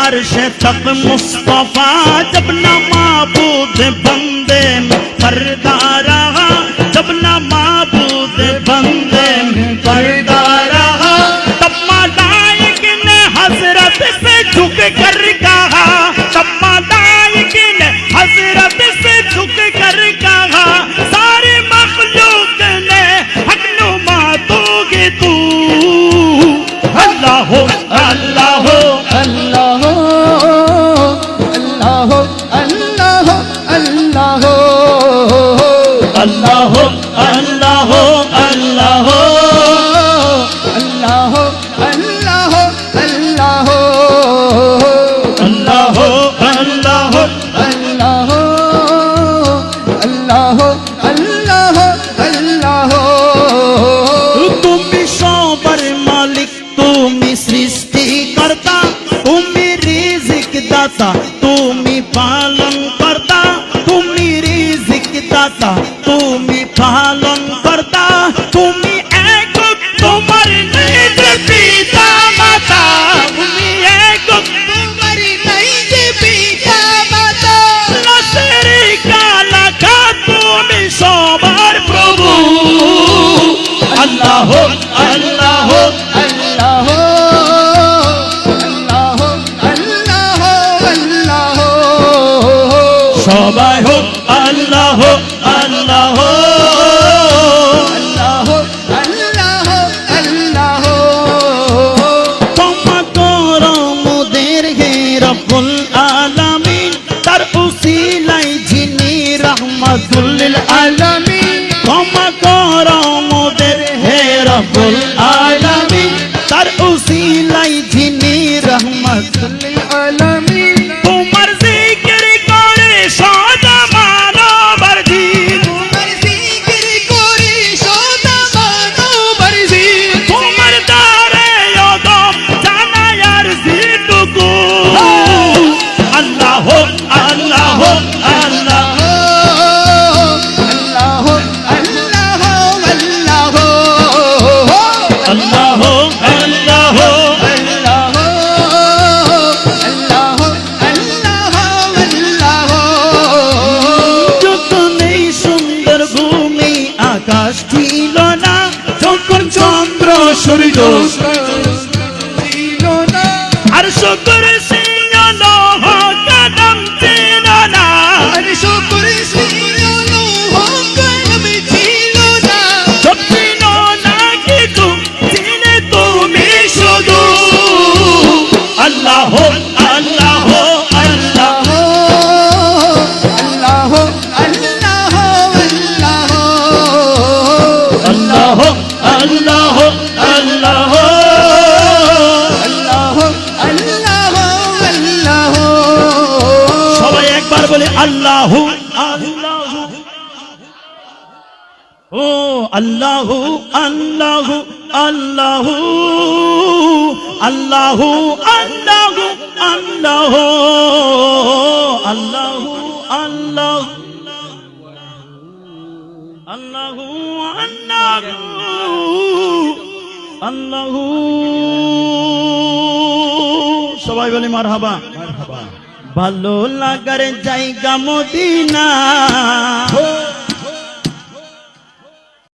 अर्श तक मुस्तफा जब न माबूद बंदे में पर्दा रहा, जब न माबूद बंदे में पर्दा रहा, तब मलाइक ने हजरत से झुक कर कहा, तब मलाइक ने हजरत से झुक कर कहा, सारे मखलूक ने हक नुमा दोगे तू। अल्लाह हो अल्लाह हो अल्लाह हो अल्लाह हो अल्लाह हो अल्लाह हो अल्लाह हो अल्लाह हो अल्लाह हो अल्लाह हो अल्लाह हो अल्लाह हो अल्लाह हो अल्लाह हो अल्लाह हो अल्लाह हो अल्लाह हो अल्लाह हो তুমি সবার মালিক, তুমি সৃষ্টি কর্তা, তুমি রিজিক দাতা, তুমি পালন কর্তা, তুমি রিজিক দাতা, তুমি পালন কর্তা, তুমি একক, তোমার নিজ পিতা মাতা, তুমি একক, তোমার নাই যে পিতা মাতা, লা শারীকা লাকা, তুমি সবার প্রভু। আল্লাহ হো আল্লাহ হো अल्लाह हो अल्लाह हो अल्लाह हो अल्लाह हो সবাই হোক আল্লাহ হো আল্লাহ হো अल्लाह हो अल्लाह हो अल्लाह हो ক্ষমা করো মোদের হে রব্বুল আলামিন, তার উসিলাই যিনি রহমাতুল লিল আলামিন। ক্ষমা করো মোদের হে রব্বুল আলামিন, তার উসিলাই যিনি রহমাতুল লিল आलमीन তোমার জিকির করে সদা মানবার জীব, तुम्हार जिक्र करे सदा मानवर जी তোমার দ্বারে অদম জানায় আর জিটুকু। আল্লাহ হো আল্লাহ হো আল্লাহ हो अल्लाह हो अल्लाह हो अल्लाह हो আল্লাহ হো আল্লাহ হো अल्लाह हो अल्लाह हो अल्लाह हो अल्लाह हो যত নেই সুন্দর ভূমি আকাশ ছিল না, যখন চন্দ্র সূর্য আর শুকর সিংহ লৌহ কদম ছিল না, সব ছিল না কিছু, ছিলে তুমি শুধু। আল্লাহ হো আল্লাহ হো আল্লাহ আল্লাহ হো আল্লাহ হো আল্লাহ হো সবাই একবার বলে আল্লাহ আল্লাহ ও আল্লাহ আল্লাহ আল্লাহ আল্লাহ আল্লাহ আল্লাহ আল্লাহ আল্লাহ আল্লাহ আল্লাহ সবাই বলে মারহাবা। ভালো লাগার জায়গা মদিনা,